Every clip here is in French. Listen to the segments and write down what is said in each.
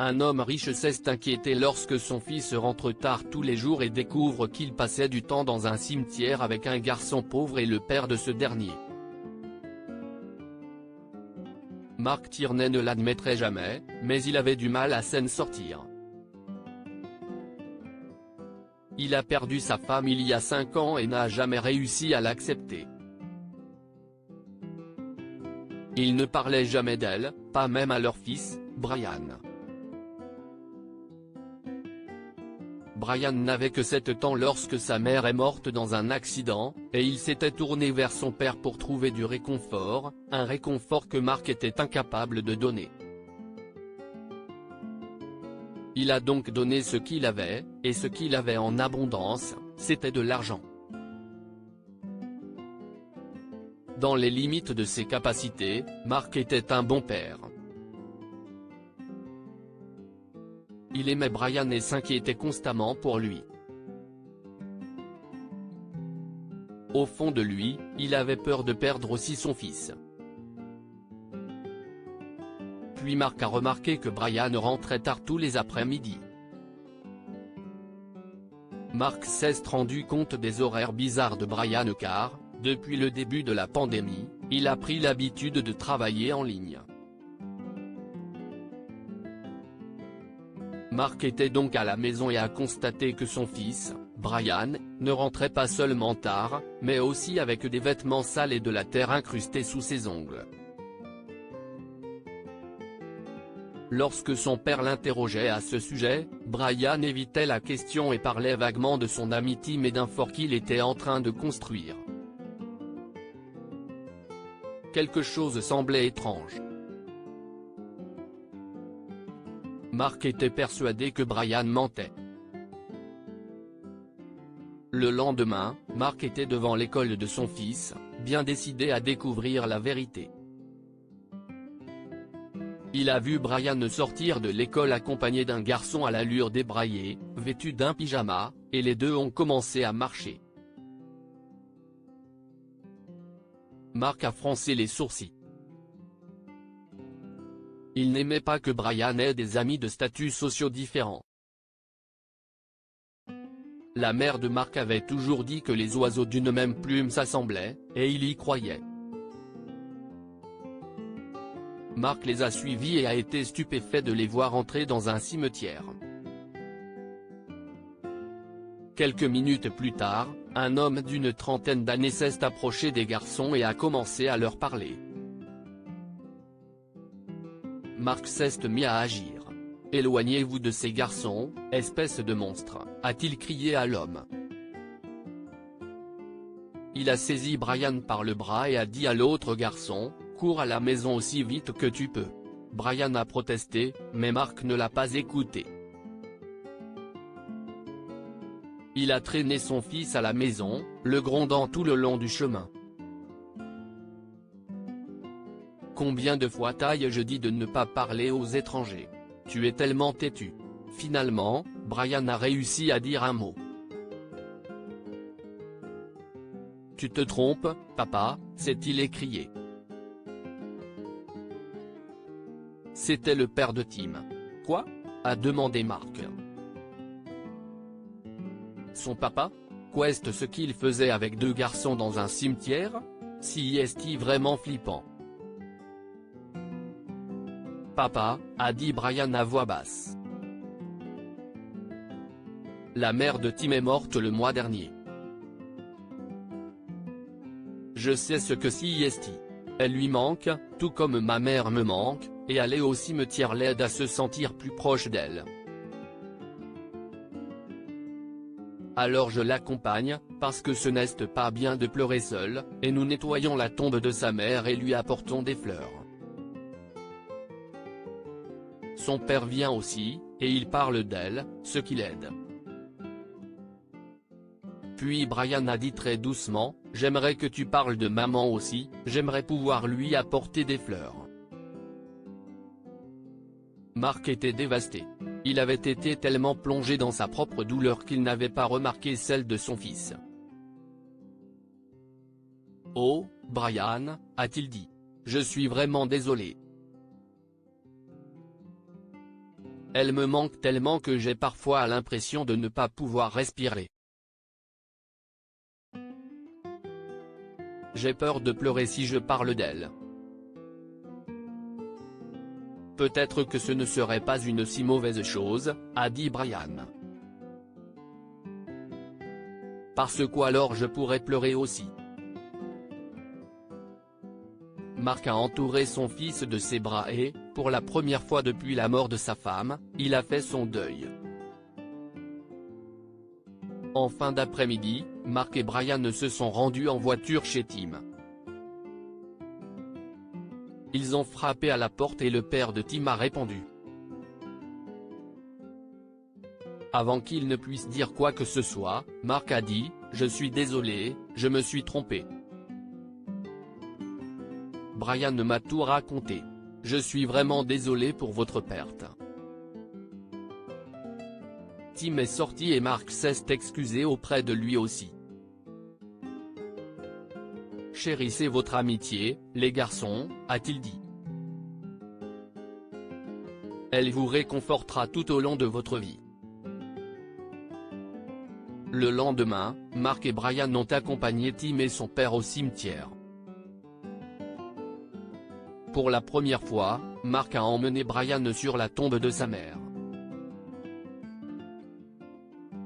Un homme riche s'est inquiété lorsque son fils rentre tard tous les jours et découvre qu'il passait du temps dans un cimetière avec un garçon pauvre et le père de ce dernier. Mark Tierney ne l'admettrait jamais, mais il avait du mal à s'en sortir. Il a perdu sa femme il y a 5 ans et n'a jamais réussi à l'accepter. Il ne parlait jamais d'elle, pas même à leur fils, Brian. Brian n'avait que 7 ans lorsque sa mère est morte dans un accident, et il s'était tourné vers son père pour trouver du réconfort, un réconfort que Mark était incapable de donner. Il a donc donné ce qu'il avait, et ce qu'il avait en abondance, c'était de l'argent. Dans les limites de ses capacités, Mark était un bon père. Il aimait Brian et s'inquiétait constamment pour lui. Au fond de lui, il avait peur de perdre aussi son fils. Puis Mark a remarqué que Brian rentrait tard tous les après-midi. Mark s'est rendu compte des horaires bizarres de Brian car, depuis le début de la pandémie, il a pris l'habitude de travailler en ligne. Mark était donc à la maison et a constaté que son fils, Brian, ne rentrait pas seulement tard, mais aussi avec des vêtements sales et de la terre incrustée sous ses ongles. Lorsque son père l'interrogeait à ce sujet, Brian évitait la question et parlait vaguement de son ami Tim et d'un fort qu'il était en train de construire. Quelque chose semblait étrange. Mark était persuadé que Brian mentait. Le lendemain, Mark était devant l'école de son fils, bien décidé à découvrir la vérité. Il a vu Brian sortir de l'école accompagné d'un garçon à l'allure débraillée, vêtu d'un pyjama, et les deux ont commencé à marcher. Mark a froncé les sourcils. Il n'aimait pas que Brian ait des amis de statuts sociaux différents. La mère de Mark avait toujours dit que les oiseaux d'une même plume s'assemblaient, et il y croyait. Mark les a suivis et a été stupéfait de les voir entrer dans un cimetière. Quelques minutes plus tard, un homme d'une trentaine d'années s'est approché des garçons et a commencé à leur parler. Mark s'est mis à agir. « Éloignez-vous de ces garçons, espèce de monstre », a-t-il crié à l'homme. Il a saisi Brian par le bras et a dit à l'autre garçon, « Cours à la maison aussi vite que tu peux ». Brian a protesté, mais Mark ne l'a pas écouté. Il a traîné son fils à la maison, le grondant tout le long du chemin. Combien de fois t'ai-je dit de ne pas parler aux étrangers? Tu es tellement têtu. Finalement, Brian a réussi à dire un mot. Tu te trompes, papa, s'est-il écrié. C'était le père de Tim. Quoi? A demandé Mark. Son papa? Qu'est-ce ce qu'il faisait avec 2 garçons dans un cimetière? Si est-il vraiment flippant? Papa, a dit Brian à voix basse. La mère de Tim est morte le mois dernier. Je sais ce que est. Elle lui manque, tout comme ma mère me manque, et aller au cimetière l'aide à se sentir plus proche d'elle. Alors je l'accompagne, parce que ce n'est pas bien de pleurer seul, et nous nettoyons la tombe de sa mère et lui apportons des fleurs. Son père vient aussi, et il parle d'elle, ce qui l'aide. Puis Brian a dit très doucement, « J'aimerais que tu parles de maman aussi, j'aimerais pouvoir lui apporter des fleurs. » Mark était dévasté. Il avait été tellement plongé dans sa propre douleur qu'il n'avait pas remarqué celle de son fils. « Oh, Brian, a-t-il dit. Je suis vraiment désolé. Elle me manque tellement que j'ai parfois l'impression de ne pas pouvoir respirer. J'ai peur de pleurer si je parle d'elle. Peut-être que ce ne serait pas une si mauvaise chose, a dit Brian. Parce quoi alors je pourrais pleurer aussi. Mark a entouré son fils de ses bras et, pour la première fois depuis la mort de sa femme, il a fait son deuil. En fin d'après-midi, Mark et Brian se sont rendus en voiture chez Tim. Ils ont frappé à la porte et le père de Tim a répondu. Avant qu'il ne puisse dire quoi que ce soit, Mark a dit « Je suis désolé, je me suis trompé. Brian m'a tout raconté. Je suis vraiment désolé pour votre perte. » Tim est sorti et Mark s'est excusé auprès de lui aussi. « Chérissez votre amitié, les garçons, a-t-il dit. Elle vous réconfortera tout au long de votre vie. » Le lendemain, Mark et Brian ont accompagné Tim et son père au cimetière. Pour la première fois, Mark a emmené Brian sur la tombe de sa mère.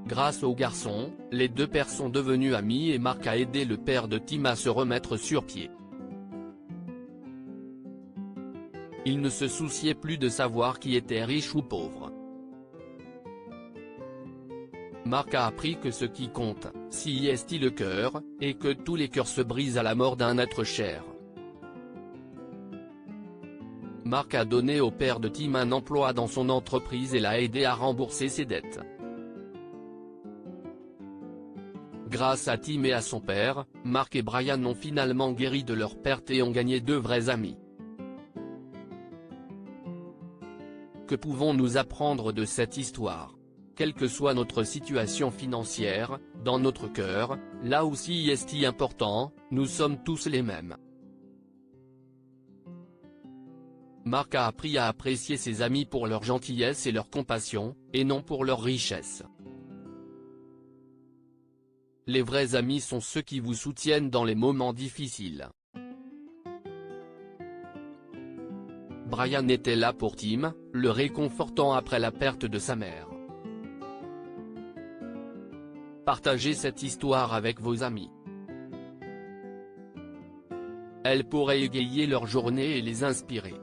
Grâce au garçon, les deux pères sont devenus amis et Mark a aidé le père de Tim à se remettre sur pied. Il ne se souciait plus de savoir qui était riche ou pauvre. Mark a appris que ce qui compte, c'est le cœur, et que tous les cœurs se brisent à la mort d'un être cher. Mark a donné au père de Tim un emploi dans son entreprise et l'a aidé à rembourser ses dettes. Grâce à Tim et à son père, Mark et Brian ont finalement guéri de leur perte et ont gagné deux vrais amis. Que pouvons-nous apprendre de cette histoire? Quelle que soit notre situation financière, dans notre cœur, là aussi est important, nous sommes tous les mêmes. Mark a appris à apprécier ses amis pour leur gentillesse et leur compassion, et non pour leur richesse. Les vrais amis sont ceux qui vous soutiennent dans les moments difficiles. Brian était là pour Tim, le réconfortant après la perte de sa mère. Partagez cette histoire avec vos amis. Elle pourrait égayer leur journée et les inspirer.